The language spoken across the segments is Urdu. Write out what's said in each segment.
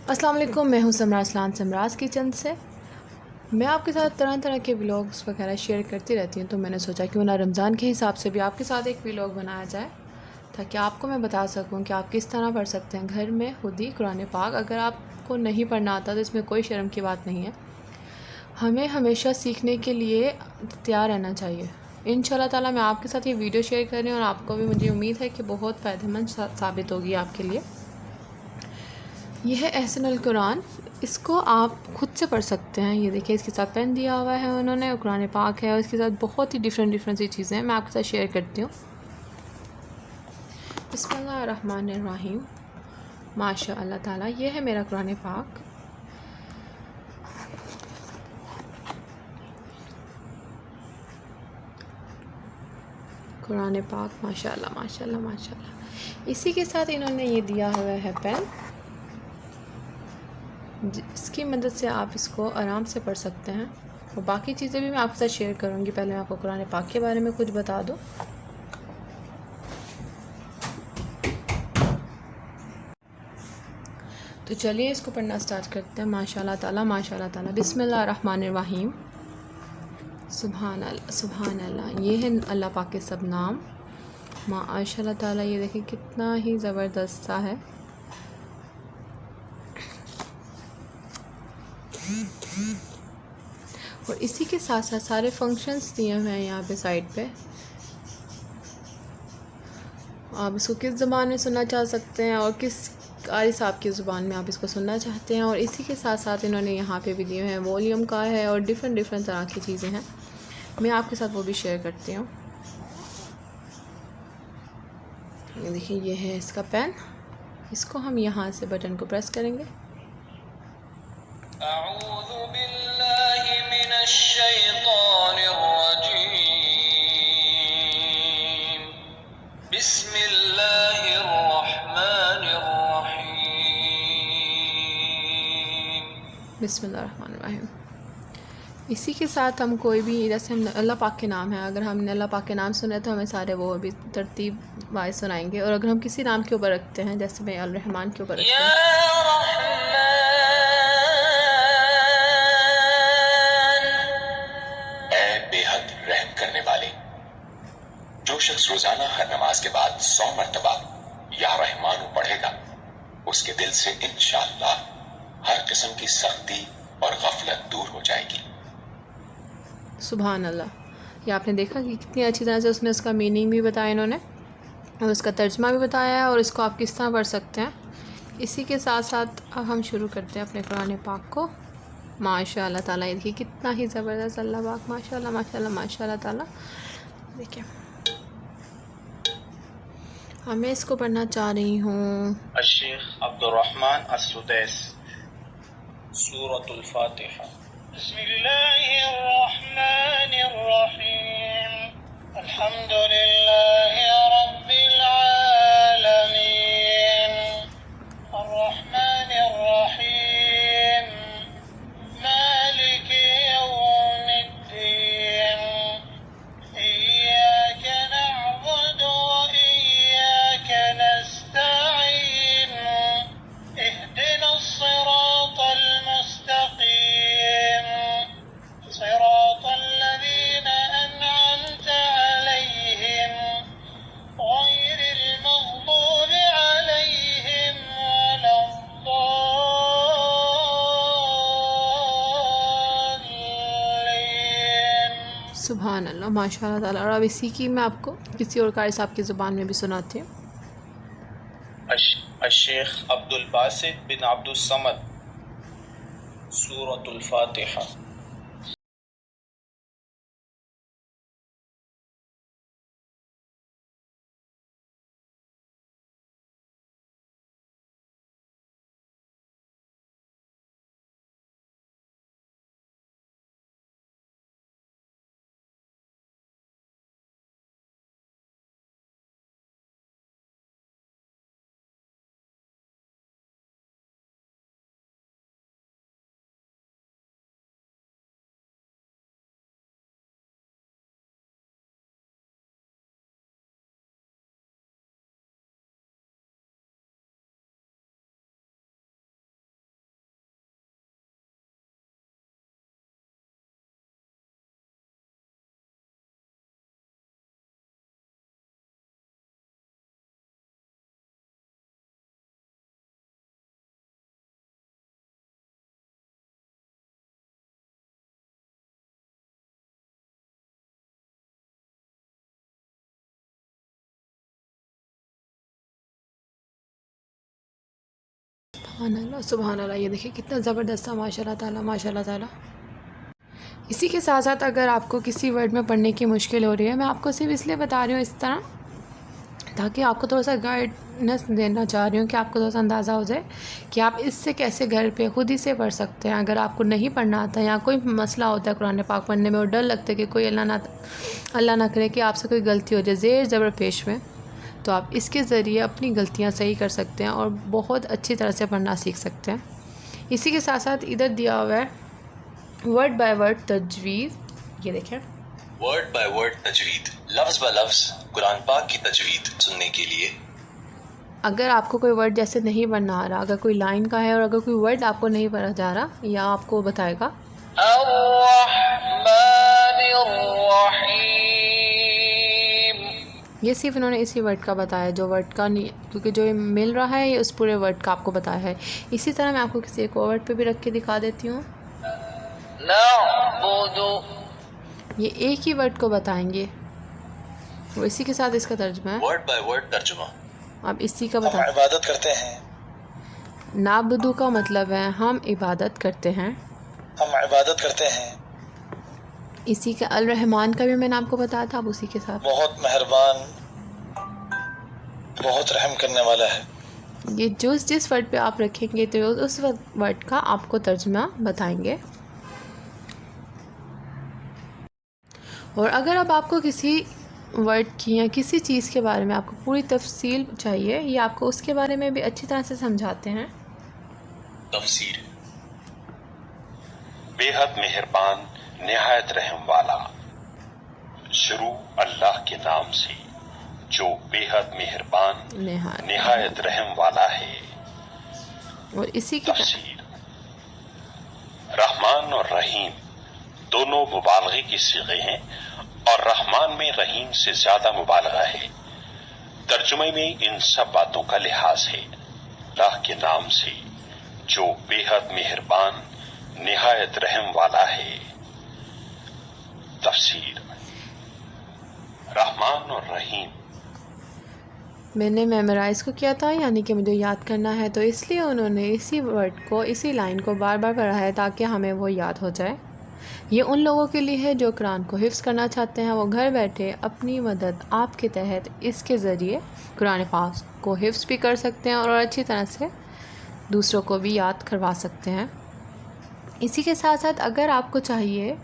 السلام علیکم، میں ہوں سمراز کچن سے۔ میں آپ کے ساتھ طرح طرح کے ولاگس وغیرہ شیئر کرتی رہتی ہوں، تو میں نے سوچا کیوں نہ رمضان کے حساب سے بھی آپ کے ساتھ ایک ولاگ بنایا جائے، تاکہ آپ کو میں بتا سکوں کہ آپ کس طرح پڑھ سکتے ہیں گھر میں خود ہی قرآن پاک۔ اگر آپ کو نہیں پڑھنا آتا تو اس میں کوئی شرم کی بات نہیں ہے، ہمیں ہمیشہ سیکھنے کے لیے تیار رہنا چاہیے۔ انشاءاللہ تعالیٰ میں آپ کے ساتھ یہ ویڈیو شیئر کر رہی ہوں، اور آپ کو بھی مجھے امید ہے کہ بہت فائدہ مند ثابت ہوگی آپ کے لیے۔ یہ ہے احسن القرآن، اس کو آپ خود سے پڑھ سکتے ہیں۔ یہ دیکھیں، اس کے ساتھ پین دیا ہوا ہے انہوں نے، قرآن پاک ہے، اور اس کے ساتھ بہت ہی ڈفرینٹ سی چیزیں ہیں، میں آپ کے ساتھ شیئر کرتی ہوں۔ بسم اللہ الرحمن الرحیم۔ ماشاء اللہ تعالیٰ، یہ ہے میرا قرآن پاک۔ قرآن پاک ماشاء اللہ ماشاء اللہ ماشاء اللہ۔ اسی کے ساتھ انہوں نے یہ دیا ہوا ہے پین، اس کی مدد سے آپ اس کو آرام سے پڑھ سکتے ہیں، اور باقی چیزیں بھی میں آپ کے ساتھ شیئر کروں گی۔ پہلے میں آپ کو قرآن پاک کے بارے میں کچھ بتا دوں۔ تو چلیے اس کو پڑھنا سٹارٹ کرتے ہیں۔ ماشاء اللہ تعالیٰ ماشاء اللہ تعالیٰ۔ بسم اللہ الرحمن الرحیم۔ سبحان اللہ سبحان اللہ۔ یہ ہے اللہ پاک کے سب نام۔ ماشاء اللہ تعالیٰ، یہ دیکھیں کتنا ہی زبردست سا ہے۔ اور اسی کے ساتھ ساتھ سارے فنکشنز دیے ہوئے ہیں یہاں پہ سائڈ پہ۔ آپ اس کو کس زبان میں سننا چاہ سکتے ہیں، اور کس قاری صاحب کی زبان میں آپ اس کو سننا چاہتے ہیں۔ اور اسی کے ساتھ ساتھ انہوں نے یہاں پہ بھی دیے ہیں، والیوم کا ہے، اور ڈفرینٹ طرح کی چیزیں ہیں، میں آپ کے ساتھ وہ بھی شیئر کرتی ہوں۔ یہ دیکھیں، یہ ہے اس کا پین، اس کو ہم یہاں سے بٹن کو پریس کریں گے۔ اعوذ باللہ من الشیطان الرجیم، بسم اللہ الرحمن الرحیم۔ بسم اللہ الرحمن الرحیم۔ اسی کے ساتھ ہم کوئی بھی، جیسے ہم اللہ پاک کے نام ہے، اگر ہم نے اللہ پاک کے نام سنے تو ہمیں سارے وہ بھی ترتیب وائز سنائیں گے، اور اگر ہم کسی نام کے اوپر رکھتے ہیں، جیسے میں الرحمن کے اوپر رکھتی ہوں، اے بے حد رحم کرنے والے، جو شخص روزانہ ہر نماز کے بعد 100 مرتبہ یا رحمان پڑھے گا، اس کے دل سے انشاءاللہ ہر قسم کی سختی اور غفلت دور ہو جائے گی۔ سبحان اللہ۔ یہ آپ نے دیکھا کہ کتنی اچھی طرح سے اس نے اس کا میننگ بھی بتایا انہوں نے، اور اس کا ترجمہ بھی بتایا ہے، اور اس کو آپ کس طرح پڑھ سکتے ہیں۔ اسی کے ساتھ ساتھ اب ہم شروع کرتے ہیں اپنے قرآن پاک کو۔ ماشاء اللہ تعالیٰ، یہ دیکھیے کتنا ہی زبردست اللہ پاک، ماشاء اللہ ماشاء اللہ ماشاء اللہ تعالیٰ۔ دیکھیں، میں اس کو پڑھنا چاہ رہی ہوں۔ الشیخ عبد الرحمن السدیس۔ سورة الفاتحہ۔ بسم اللہ الرحمن الرحیم۔ الحمد للہ رب العالمین، الرحمن الرحیم، مالک یوم الدین، إياك نعبد وإياك نستعين، اهدنا الصراط المستقيم، صراط الذين أنعمت عليهم غير المغضوب عليهم ولا الضالين۔ سبحان اللہ، ماشاء اللہ تعالیٰ۔ اور اب اسی کی میں آپ کو کسی اور قاری صاحب کی زبان میں بھی سناتی ہوں۔ الشیخ عبد الباسط بن عبد الصمد۔ سورة الفاتحہ۔ سبحان اللہ. یہ دیکھیں کتنا زبردست ہے، ماشاء اللہ تعالیٰ، ماشاء اللہ تعالیٰ. اسی کے ساتھ ساتھ اگر آپ کو کسی ورڈ میں پڑھنے کی مشکل ہو رہی ہے، میں آپ کو صرف اس لیے بتا رہی ہوں اس طرح تاکہ آپ کو تھوڑا سا گائیڈنس دینا چاہ رہی ہوں کہ آپ کو تھوڑا سا اندازہ ہو جائے کہ آپ اس سے کیسے گھر پہ خود ہی سے پڑھ سکتے ہیں. اگر آپ کو نہیں پڑھنا آتا ہے یا کوئی مسئلہ ہوتا ہے قرآن پاک پڑھنے میں اور ڈر لگتا ہے کہ کوئی اللہ نہ کرے کہ آپ سے کوئی غلطی ہو جائے زیر زبر پیش میں، تو آپ اس کے ذریعے اپنی غلطیاں صحیح کر سکتے ہیں اور بہت اچھی طرح سے پڑھنا سیکھ سکتے ہیں. اسی کے ساتھ ساتھ ادھر دیا ہوا ہے ورڈ بائی ورڈ تجوید. یہ دیکھیں ورڈ بائی ورڈ تجوید، لفظ با لفظ قرآن پاک کی تجوید سننے کے لیے اگر آپ کو کوئی ورڈ جیسے نہیں پڑھنا آ رہا، اگر کوئی لائن کا ہے اور اگر کوئی ورڈ آپ کو نہیں پڑھا جا رہا یا آپ کو بتائے گا الرحمن الرحیم. یہ صرف انہوں نے اسی ورڈ کا بتایا، جو ورڈ کا نہیں، کیونکہ جو مل رہا ہے یہ اس پورے ورڈ کا آپ کو بتایا ہے. اسی طرح میں آپ کو کسی ایک ورڈ پہ بھی رکھ کے دکھا دیتی ہوں. نعبد، یہ ایک ہی ورڈ کو بتائیں گے، وہ اسی کے ساتھ اس کا ترجمہ ہے. ورڈ بائی ورڈ ترجمہ. اب اسی کا ہم بتا. عبادت کرتے ہیں. نعبدو کا مطلب ہے ہم عبادت کرتے ہیں. ہم عبادت کرتے ہیں. اسی کا الرحمن کا بھی میں نے آپ کو بتایا تھا، اب اسی کے ساتھ بہت مہربان، بہت رحم کرنے والا ہے. یہ جس ورڈ پہ آپ رکھیں گے تو اس ورڈ کا آپ کو ترجمہ بتائیں گے. اور اگر اب آپ کو کسی ورڈ کی یا کسی چیز کے بارے میں آپ کو پوری تفصیل چاہیے، یہ آپ کو اس کے بارے میں بھی اچھی طرح سے سمجھاتے ہیں. تفسیر. بے حد مہربان، نہایت رحم والا. شروع اللہ کے نام سے جو بے حد مہربان نہایت رحم والا ہے. اور اسی کی تفسیر. رحمان اور رحیم دونوں مبالغے کی صیغے ہیں اور رحمان میں رحیم سے زیادہ مبالغہ ہے. ترجمے میں ان سب باتوں کا لحاظ ہے. اللہ کے نام سے جو بے حد مہربان نہایت رحم والا ہے. تفسیر. رحمان اور رحیم میں نے میمورائز کو کیا تھا، یعنی کہ مجھے یاد کرنا ہے، تو اس لیے انہوں نے اسی ورڈ کو، اسی لائن کو بار بار پڑھا ہے تاکہ ہمیں وہ یاد ہو جائے. یہ ان لوگوں کے لیے ہے جو قرآن کو حفظ کرنا چاہتے ہیں، وہ گھر بیٹھے اپنی مدد آپ کے تحت اس کے ذریعے قرآن پاک کو حفظ بھی کر سکتے ہیں اور اچھی طرح سے دوسروں کو بھی یاد کروا سکتے ہیں. اسی کے ساتھ ساتھ اگر آپ کو چاہیے،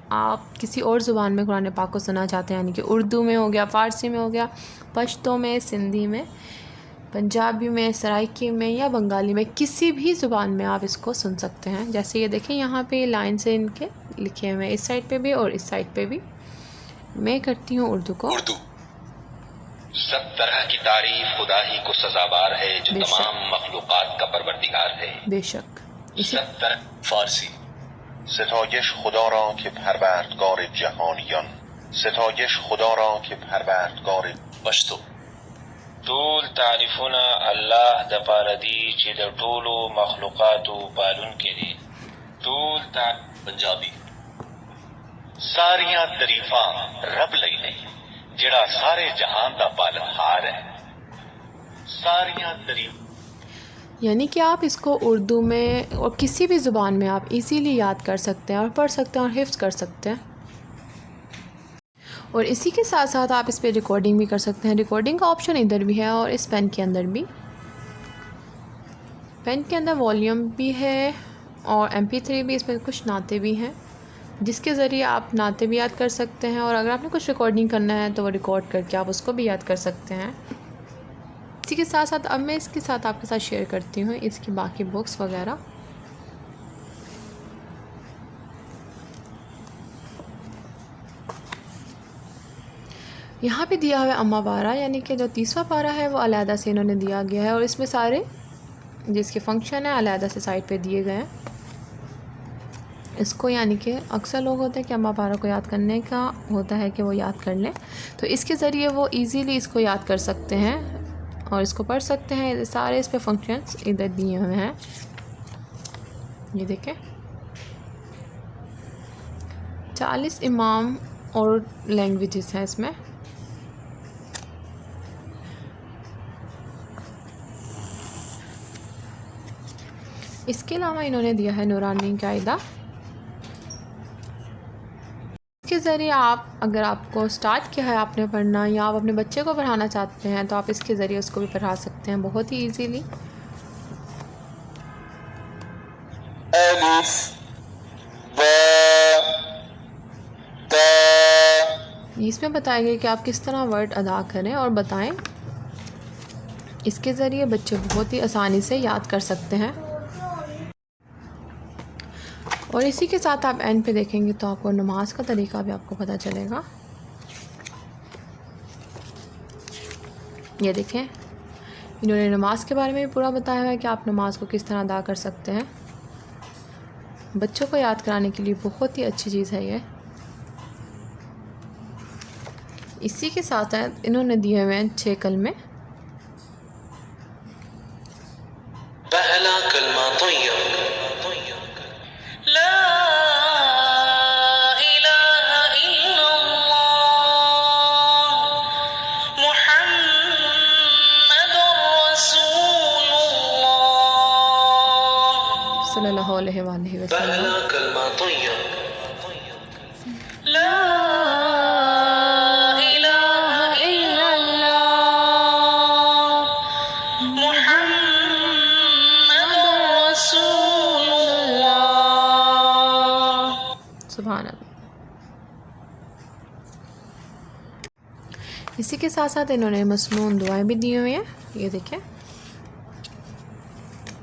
آپ کسی اور زبان میں قرآن پاک کو سننا چاہتے ہیں، یعنی کہ اردو میں ہو گیا، فارسی میں ہو گیا، پشتو میں، سندھی میں، پنجابی میں، سرائکی میں یا بنگالی میں، کسی بھی زبان میں آپ اس کو سن سکتے ہیں. جیسے یہ دیکھیں یہاں پہ لائن سے ان کے لکھے ہوئے، اس سائڈ پہ بھی اور اس سائڈ پہ بھی. میں کرتی ہوں اردو کو. اردو. سب طرح کی تعریف خدا ہی کو سزاوار ہے جو بے شک. تمام مخلوقات کا پروردگار ہے. بے شک. اسی سب طرح. فارسی. ستایش خدا را که پروردگار جهانیان، ستایش خدا را که پروردگار. پشتو. ټول تعریفونه الله د پاره دي چې د ټولو مخلوقاتو پالونکی دی. ټول پنجابی. ساریاں تعریفاں رب لئی نے جڑا سارے جہان دا پالنہار ہے. ساریاں تعریف، یعنی کہ آپ اس کو اردو میں اور کسی بھی زبان میں آپ ایزیلی یاد کر سکتے ہیں اور پڑھ سکتے ہیں اور حفظ کر سکتے ہیں. اور اسی کے ساتھ ساتھ آپ اس پہ ریکارڈنگ بھی کر سکتے ہیں. ریکارڈنگ کا آپشن ادھر بھی ہے اور اس پین کے اندر بھی. پین کے اندر والیوم بھی ہے اور MP3 بھی، اس میں کچھ نعتیں بھی ہیں جس کے ذریعے آپ نعتیں بھی یاد کر سکتے ہیں، اور اگر آپ نے کچھ ریکارڈنگ کرنا ہے تو وہ ریکارڈ کر کے آپ اس کو بھی یاد کر سکتے ہیں. اسی کے ساتھ ساتھ اب میں اس کے ساتھ آپ کے ساتھ شیئر کرتی ہوں اس کی باقی بکس وغیرہ. یہاں پہ دیا ہوا ہے اما پارہ، یعنی کہ جو 30واں پارہ ہے وہ علیحدہ سے انہوں نے دیا گیا ہے، اور اس میں سارے جس کے فنکشن ہیں علیحدہ سے سائٹ پہ دیے گئے ہیں. اس کو یعنی کہ اکثر لوگ ہوتے ہیں کہ اما پارہ کو یاد کرنے کا ہوتا ہے کہ وہ یاد کر لیں، تو اس کے ذریعے وہ ایزیلی اس کو یاد کر سکتے ہیں اور اس کو پڑھ سکتے ہیں. سارے اس پہ فنکشنز ادھر دیے ہوئے ہیں. یہ دیکھیں 40 امام اور لینگویجز ہیں اس میں. اس کے علاوہ انہوں نے دیا ہے نورانی قاعدہ. اس کے ذریعے آپ اگر آپ کو سٹارٹ کیا ہے آپ نے پڑھنا یا آپ اپنے بچے کو پڑھانا چاہتے ہیں تو آپ اس کے ذریعے اس کو بھی پڑھا سکتے ہیں بہت ہی ایزیلی. الف با تا. اس میں بتایا گیا کہ آپ کس طرح ورڈ ادا کریں اور بتائیں. اس کے ذریعے بچے بہت ہی آسانی سے یاد کر سکتے ہیں. اور اسی کے ساتھ آپ اینڈ پہ دیکھیں گے تو آپ کو نماز کا طریقہ بھی آپ کو پتہ چلے گا. یہ دیکھیں انہوں نے نماز کے بارے میں بھی پورا بتایا ہے کہ آپ نماز کو کس طرح ادا کر سکتے ہیں. بچوں کو یاد کرانے کے لیے بہت ہی اچھی چیز ہے یہ. اسی کے ساتھ انہوں نے دیے ہوئے ہیں 6 کلمے. پہلا کلمہ طیب. لا الہ الا اللہ محمد رسول اللہ. صلی اللہ علیہ وآلہ وسلم. پہلا کلمہ طیب. لا الہ الا اللہ محمد رسول اللہ. سبحان اللہ. اسی کے ساتھ ساتھ انہوں نے مسنون دعائیں بھی دی ہوئی ہیں. یہ دیکھیں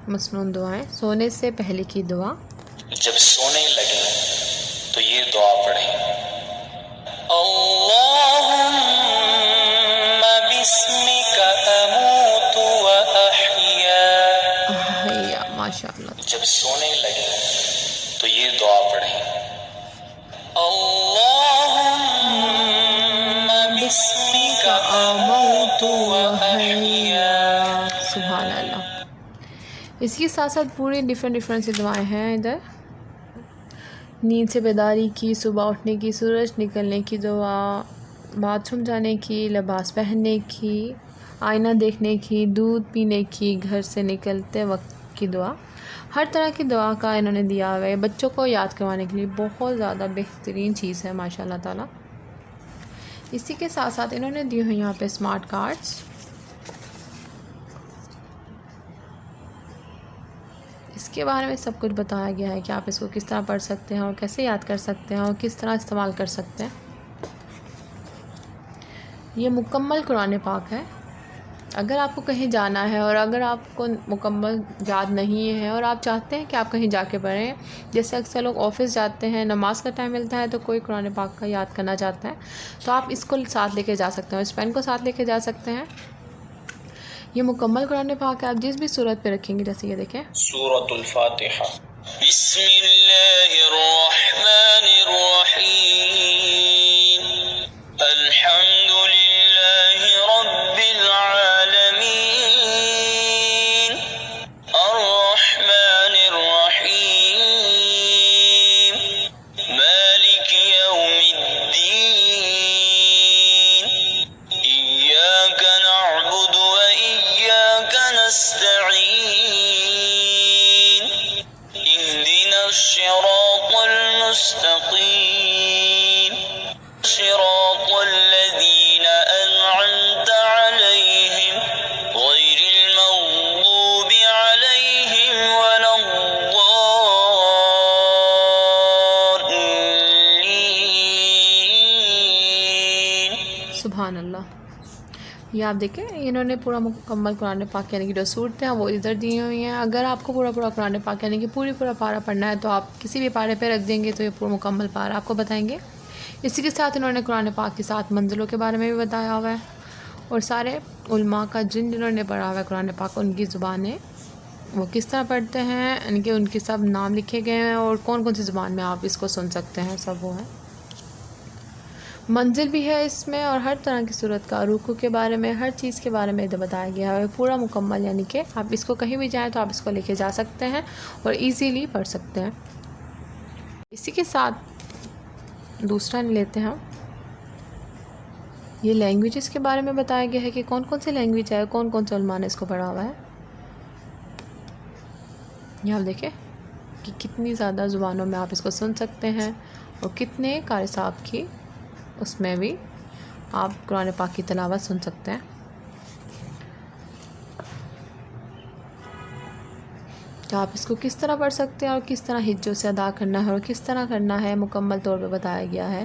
مسنون دعائیں سونے سے پہلے کی دعا. جب سونے لگے تو یہ دعا پڑھیں. اللہم بسمک اموت و احیا. ماشاء اللہ. جب سونے لگے تو یہ دعا پڑھیں. اللہم بسمک اموت و احیا. سبحان اللہ. اس کے ساتھ ساتھ پوری ڈیفرنٹ سی دعائیں ہیں ادھر. نیند سے بیداری کی، صبح اٹھنے کی، سورج نکلنے کی دعا، باتھ روم جانے کی، لباس پہننے کی، آئینہ دیکھنے کی، دودھ پینے کی، گھر سے نکلتے وقت کی دعا. ہر طرح کی دعا کا انہوں نے دیا ہوا ہے. بچوں کو یاد کروانے کے لیے بہت زیادہ بہترین چیز ہے ماشاء اللہ تعالیٰ. اسی کے ساتھ ساتھ انہوں نے دی ہوئی یہاں پہ اسمارٹ کارڈس. اس کے بارے میں سب کچھ بتایا گیا ہے کہ آپ اس کو کس طرح پڑھ سکتے ہیں اور کیسے یاد کر سکتے ہیں اور کس طرح استعمال کر سکتے ہیں. یہ مکمل قرآن پاک ہے. اگر آپ کو کہیں جانا ہے اور اگر آپ کو مکمل یاد نہیں ہے اور آپ چاہتے ہیں کہ آپ کہیں جا کے پڑھیں، جیسے اکثر لوگ آفس جاتے ہیں، نماز کا ٹائم ملتا ہے تو کوئی قرآن پاک کا یاد کرنا چاہتا ہے تو آپ اس کو ساتھ لے کے جا سکتے ہیں. اس پین کو ساتھ لے کے جا سکتے ہیں. یہ مکمل قرآن پاک ہے. آپ جس بھی صورت پہ رکھیں گے، جیسے یہ دیکھیں سورۃ الفاتحہ. بسم اللہ الرحمن الرحیم. الحمد للہ رب العالمین الرحمن الرحیم مالک یوم الدین ایاک نعبد و ایاک نستعین اهدنا الصراط المستقیم صراط الذین انعمت علیہم غیر المغضوب علیہم ولا الضالین. سبحان اللہ. یہ آپ دیکھیں انہوں نے پورا مکمل قرآن پاک یعنی کہ جو صورتیں ہیں وہ ادھر دی ہوئی ہیں. اگر آپ کو پورا قرآن پاک یعنی کہ پورا پارہ پڑھنا ہے تو آپ کسی بھی پارے پہ رکھ دیں گے تو یہ پورا مکمل پارہ آپ کو بتائیں گے. اسی کے ساتھ انہوں نے قرآن پاک کے ساتھ منزلوں کے بارے میں بھی بتایا ہوا ہے اور سارے علماء کا جنہوں نے پڑھا ہوا ہے قرآن پاک ان کی زبانیں وہ کس طرح پڑھتے ہیں، یعنی کہ ان کے سب نام لکھے گئے ہیں اور کون کون سی زبان میں آپ اس کو سن سکتے ہیں، سب وہ ہے. منزل بھی ہے اس میں اور ہر طرح کی صورت کا رکوع کے بارے میں ہر چیز کے بارے میں ادھر بتایا گیا ہے پورا مکمل. یعنی کہ آپ اس کو کہیں بھی جائیں تو آپ اس کو لے کے جا سکتے ہیں اور ایزیلی پڑھ سکتے ہیں. اسی کے ساتھ دوسرا لیتے ہیں ہم. یہ لینگویجز کے بارے میں بتایا گیا ہے کہ کون کون سی لینگویج ہے، کون کون سے علماء نے اس کو پڑھا ہوا ہے. یہ آپ دیکھیں کہ کتنی زیادہ زبانوں میں آپ اس کو سن سکتے ہیں، اور کتنے قاری صاحب کی اس میں بھی آپ قرآن پاک کی تلاوت سن سکتے ہیں۔ تو آپ اس کو کس طرح پڑھ سکتے ہیں اور کس طرح ہجوں سے ادا کرنا ہے اور کس طرح کرنا ہے مکمل طور پہ بتایا گیا ہے۔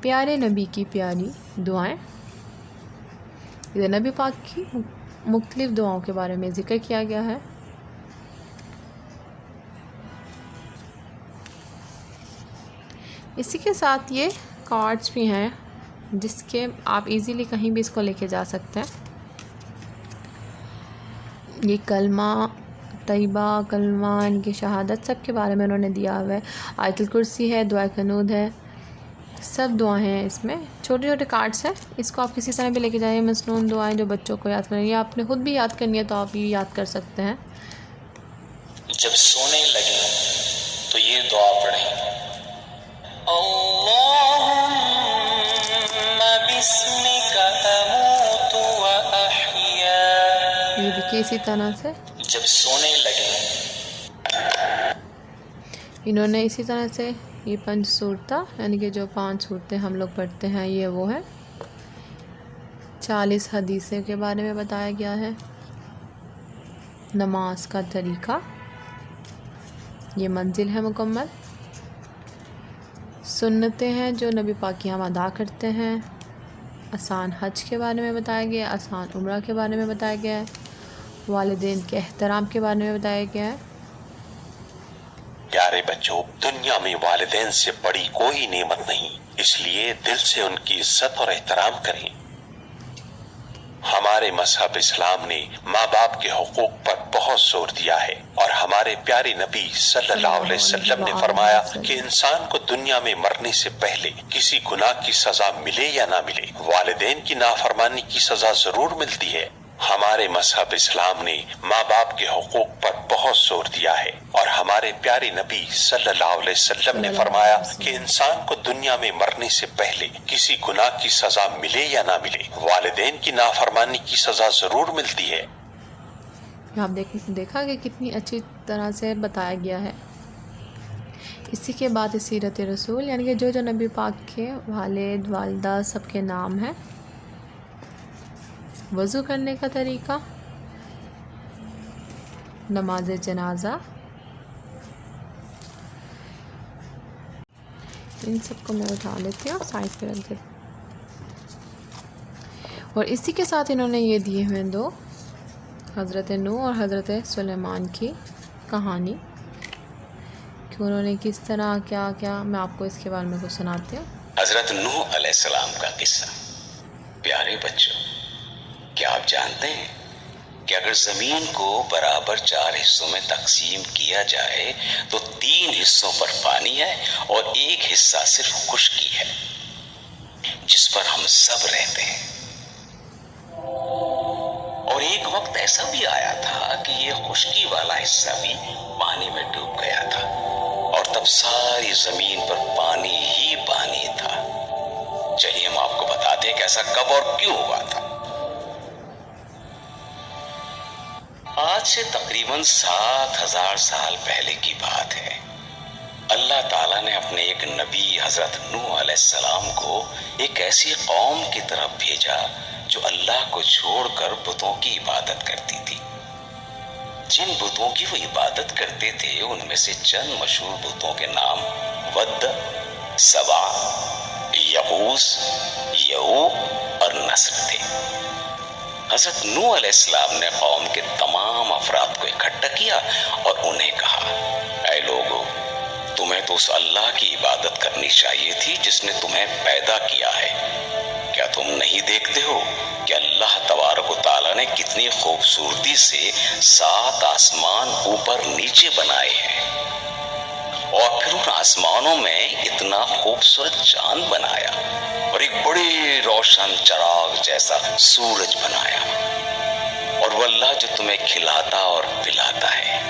پیارے نبی کی پیاری دعائیں، یہ نبی پاک کی مختلف دعاؤں کے بارے میں ذکر کیا گیا ہے۔ اسی کے ساتھ یہ کارڈز بھی ہیں جس کے آپ ایزیلی کہیں بھی اس کو لے کے جا سکتے ہیں۔ یہ کلمہ طیبہ، کلمہ ان کی شہادت سب کے بارے میں انہوں نے دیا ہوا ہے۔ آیت الکرسی ہے، دعائے قنوت ہے، سب دعائیں ہیں اس میں، چھوٹے چھوٹے کارڈز ہیں۔ اس کو آپ کسی طرح بھی لے کے جائیں، مصنون دعائیں جو بچوں کو یاد کریں، یا آپ نے خود بھی یاد کرنی ہے تو آپ یہ یاد کر سکتے ہیں۔ جب سونے لگیں تو یہ دعا پڑھیں، اللہم بسمک اموت و احیا۔ یہ دیکھیے اسی طرح سے جب سونے لگیں، انہوں نے اسی طرح سے یہ 5 صورتیں، یعنی کہ جو 5 صورتیں ہم لوگ پڑھتے ہیں یہ وہ ہے۔ 40 حدیثیں کے بارے میں بتایا گیا ہے۔ نماز کا طریقہ، یہ منزل ہے مکمل۔ سنتیں ہیں جو نبی پاک کی ہم ادا کرتے ہیں۔ آسان حج کے بارے میں بتایا گیا ہے، آسان عمرہ کے بارے میں بتایا گیا ہے، والدین کے احترام کے بارے میں بتایا گیا ہے۔ پیارے بچوں، دنیا میں والدین سے بڑی کوئی نعمت نہیں، اس لیے دل سے ان کی عزت اور احترام کریں۔ ہمارے مذہب اسلام نے ماں باپ کے حقوق پر بہت زور دیا ہے، اور ہمارے پیارے نبی صلی اللہ علیہ وسلم نے فرمایا کہ انسان کو دنیا میں مرنے سے پہلے کسی گناہ کی سزا ملے یا نہ ملے، والدین کی نافرمانی کی سزا ضرور ملتی ہے۔ ہمارے مذہب اسلام نے ماں باپ کے حقوق پر بہت زور دیا ہے، اور ہمارے پیارے نبی صلی اللہ علیہ وسلم نے فرمایا کہ انسان کو دنیا میں مرنے سے پہلے کسی گناہ کی سزا ملے یا نہ ملے، والدین کی نافرمانی کی سزا ضرور ملتی ہے۔ آپ دیکھا کہ کتنی اچھی طرح سے بتایا گیا ہے۔ اسی کے بعد سیرت رسول، یعنی کہ جو نبی پاک کے والد والدہ سب کے نام ہیں۔ وضو کرنے کا طریقہ، نماز جنازہ، ان سب کو میں اٹھا لیتی ہوں، سائڈ پہ رکھ دیتی ہوں۔ اور اسی کے ساتھ انہوں نے یہ دیے ہوئے 2 حضرت نوح اور حضرت سلیمان کی کہانی، کہ انہوں نے کس طرح کیا کیا، میں آپ کو اس کے بارے میں کچھ سناتی ہوں۔ حضرت نوح علیہ السلام کا قصہ۔ پیارے بچوں، کیا آپ جانتے ہیں کہ اگر زمین کو برابر 4 حصوں میں تقسیم کیا جائے تو 3 حصوں پر پانی ہے اور 1 حصہ صرف خشکی ہے جس پر ہم سب رہتے ہیں۔ اور ایک وقت ایسا بھی آیا تھا کہ یہ خشکی والا حصہ بھی پانی میں ڈوب گیا تھا، اور تب ساری زمین پر پانی ہی پانی تھا۔ چلیے ہم آپ کو بتاتے ہیں کہ ایسا کب اور کیوں ہوا تھا۔ آج سے تقریباً 7000 سال پہلے کی بات ہے۔ اللہ تعالیٰ نے اپنے ایک نبی حضرت نوح علیہ السلام کو ایک ایسی قوم کی طرف بھیجا جو اللہ کو چھوڑ کر بتوں کی عبادت کرتی تھی۔ جن بتوں کی وہ عبادت کرتے تھے ان میں سے چند مشہور بتوں کے نام ود، سبا، یغوث، یعوق اور نصر تھے۔ حضرت نوح علیہ السلام نے قوم کے تمام افراد کو اکٹھا کیا اور انہیں کہا، اے لوگو، تمہیں تو اس اللہ کی عبادت کرنی چاہیے تھی جس نے تمہیں پیدا کیا ہے۔ کیا تم نہیں دیکھتے ہو کہ اللہ تبارک و تعالیٰ نے کتنی خوبصورتی سے 7 آسمان اوپر نیچے بنائے ہیں، اور پھر ان آسمانوں میں اتنا خوبصورت چاند بنایا اور ایک بڑے روشن چراغ جیسا سورج بنایا، اور وہ اللہ جو تمہیں کھلاتا اور پلاتا ہے،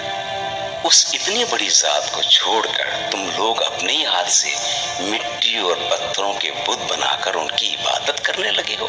اس اتنی بڑی ذات کو چھوڑ کر تم لوگ اپنے ہی ہاتھ سے مٹی اور پتھروں کے بت بنا کر ان کی عبادت کرنے لگے ہو۔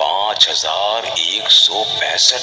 5165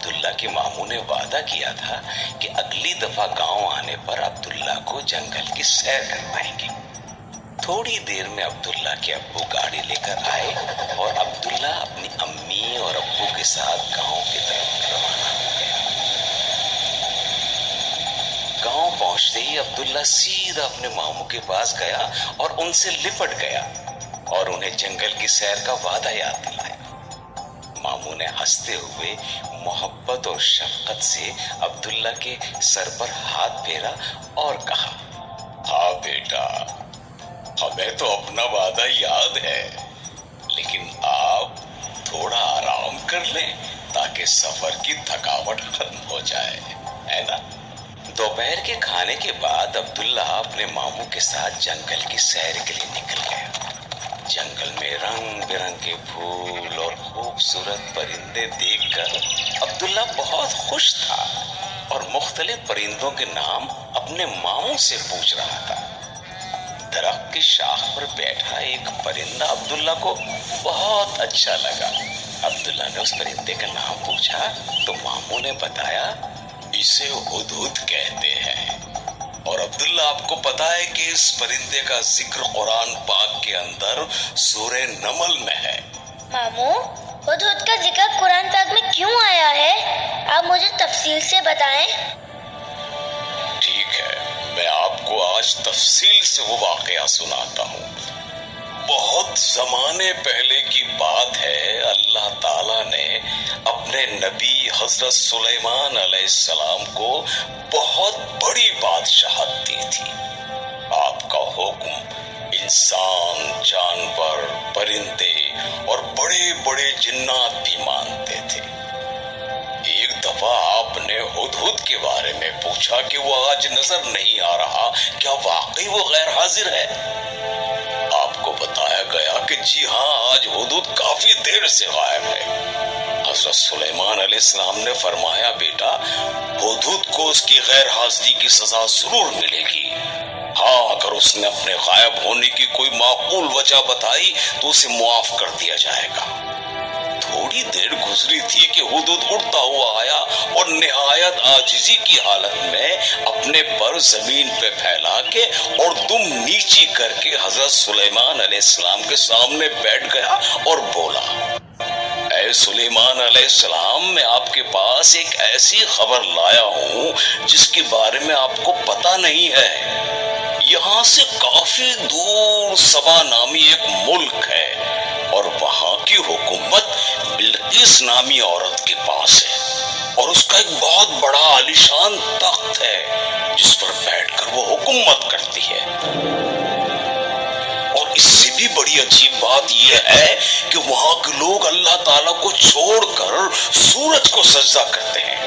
عبداللہ کے ماموں نے وعدہ کیا تھا کہ اگلی دفعہ گاؤں آنے پر عبداللہ کو جنگل کی سیر کروائیں گے۔ تھوڑی دیر میں عبداللہ کے ابو گاڑی لے کر آئے اور عبداللہ اپنی امی اور ابو کے ساتھ گاؤں کی طرف روانہ ہو گیا۔ گاؤں پہنچتے ہی عبداللہ سیدھا اپنے ماموں کے پاس گیا اور ان سے لپٹ گیا اور انہیں جنگل کی سیر کا وعدہ یاد دلایا۔ ماموں نے ہنستے ہوئے محبت اور شفقت سے عبداللہ کے سر پر ہاتھ پھیرا اور کہا، ہاں بیٹا، ہمیں تو اپنا وعدہ یاد ہے، لیکن آپ تھوڑا آرام کر لیں تاکہ سفر کی تھکاوٹ ختم ہو جائے، ہے نا؟ دوپہر کے کھانے کے بعد عبداللہ اپنے ماموں کے ساتھ جنگل کی سیر کے لیے نکل گیا۔ جنگل میں رنگ برنگ کے پھول اور خوبصورت پرندے دیکھ کر عبداللہ بہت خوش تھا اور مختلف پرندوں کے نام اپنے ماموں سے پوچھ رہا تھا۔ درخت کی شاخ پر بیٹھا ایک پرندہ عبداللہ کو بہت اچھا لگا۔ عبداللہ نے اس پرندے کا نام پوچھا تو ماموں نے بتایا، اسے ہدہد کہتے ہیں، اور عبداللہ آپ کو پتا ہے کہ اس پرندے کا ذکر قرآن پاک کے اندر سورہ نمل میں ہے۔ ماموں، ہدہد کا ذکر قرآن پاک میں کیوں آیا ہے؟ آپ مجھے تفصیل سے بتائیں۔ ٹھیک ہے، میں آپ کو آج تفصیل سے وہ واقعہ سناتا ہوں۔ بہت زمانے پہلے کی بات ہے، اللہ تعالیٰ نے اپنے نبی حضرت سلیمان علیہ السلام کو بہت بڑی بادشاہت دی تھی۔ آپ کا حکم انسان، جانور، پرندے اور بڑے بڑے جنات بھی مانتے تھے۔ ایک دفعہ آپ نے ہدہد کے بارے میں پوچھا کہ وہ آج نظر نہیں آ رہا، کیا واقعی وہ غیر حاضر ہے؟ آپ کو بتایا گیا کہ جی ہاں، آج ہدہد کافی دیر سے غائب ہے۔ حضرت سلیمان علیہ السلام نے فرمایا، بیٹا، ہدہد کو اس کی غیر حاضری کی سزا ضرور ملے گی۔ ہاں، اگر اس نے اپنے غائب ہونے کی کوئی معقول وجہ بتائی تو اسے معاف کر دیا جائے گا۔ تھوڑی دیر گزری تھی کہ ہدہد اڑتا ہوا آیا اور نہایت عاجزی کی حالت میں اپنے پر زمین پہ پھیلا کے اور دم نیچی کر کے حضرت سلیمان علیہ السلام کے سامنے بیٹھ گیا اور بولا، اے سلیمان علیہ السلام، میں آپ کے پاس ایک ایسی خبر لایا ہوں جس کے بارے میں آپ کو پتہ نہیں ہے۔ یہاں سے کافی دور سبا نامی ایک ملک ہے اور وہاں کی حکومت بلقیس نامی عورت کے پاس ہے، اور اس کا ایک بہت بڑا عالیشان تخت ہے جس پر بیٹھ کر وہ حکومت کرتی ہے۔ اور اس سے بھی بڑی عجیب بات یہ ہے کہ وہاں کے لوگ اللہ تعالیٰ کو چھوڑ کر سورج کو سجدہ کرتے ہیں،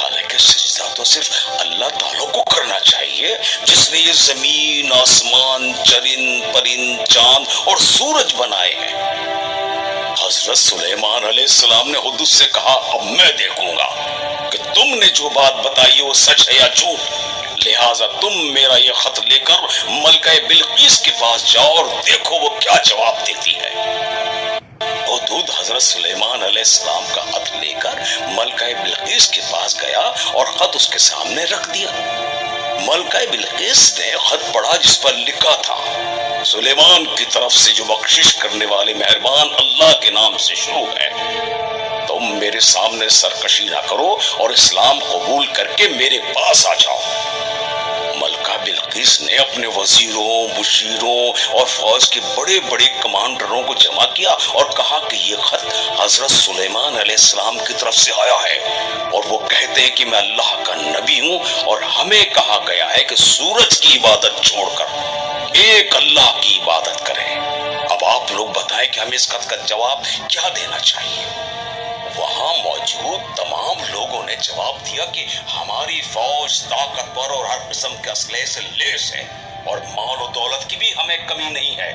حالانکہ سجدہ تو صرف اللہ تعالیٰ کو کرنا چاہیے جس نے یہ زمین، آسمان، چرند پرند، چاند اور سورج بنائے ہیں۔ حضرت سلیمان علیہ السلام نے ہدہد سے کہا، اب میں دیکھوں گا کہ تم نے جو بات بتائی ہے وہ سچ ہے یا جھوٹ، لہٰذا تم میرا یہ خط لے کر ملکہ بلقیس کے پاس جاؤ اور دیکھو وہ کیا جواب دیتی ہے۔ ہدہد حضرت سلیمان علیہ السلام کا خط لے کر ملکہ بلقیس کے پاس گیا اور خط اس کے سامنے رکھ دیا۔ ملکہ بلقیس نے خط پڑھا جس پر لکھا تھا، سلیمان کی طرف سے جو بخشش کرنے والے مہربان اللہ کے نام سے شروع ہے، تم میرے سامنے سرکشی نہ کرو اور اسلام قبول کر کے میرے پاس آ جاؤ۔ ملکہ بلقیس نے اپنے وزیروں، مشیروں اور فوج کے بڑے بڑے کمانڈروں کو جمع کیا اور کہا کہ یہ خط حضرت سلیمان علیہ السلام کی طرف سے آیا ہے اور وہ کہتے ہیں کہ میں اللہ کا نبی ہوں اور ہمیں کہا گیا ہے کہ سورج کی عبادت چھوڑ کر ایک اللہ کی عبادت کریں۔ اب آپ لوگ بتائیں کہ ہمیں اس خط کا جواب کیا دینا چاہیے؟ وہاں موجود تمام لوگوں نے جواب دیا کہ ہماری فوج طاقتور اور ہر قسم کے اسلحے سے لیس ہے اور مال و دولت کی بھی ہمیں کمی نہیں ہے،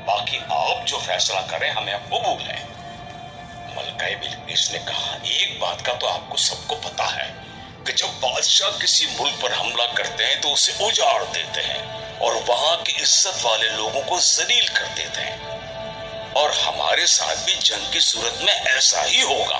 باقی آپ جو فیصلہ کریں ہمیں قبول ہے۔ ملکہ بلقیس نے کہا، ایک بات کا تو آپ کو سب کو پتا ہے کہ جب بادشاہ کسی ملک پر حملہ کرتے ہیں تو اسے اجاڑ دیتے ہیں اور وہاں کے عزت والے لوگوں کو ذلیل کر دیتے ہیں، اور ہمارے ساتھ بھی جنگ کی صورت میں ایسا ہی ہوگا۔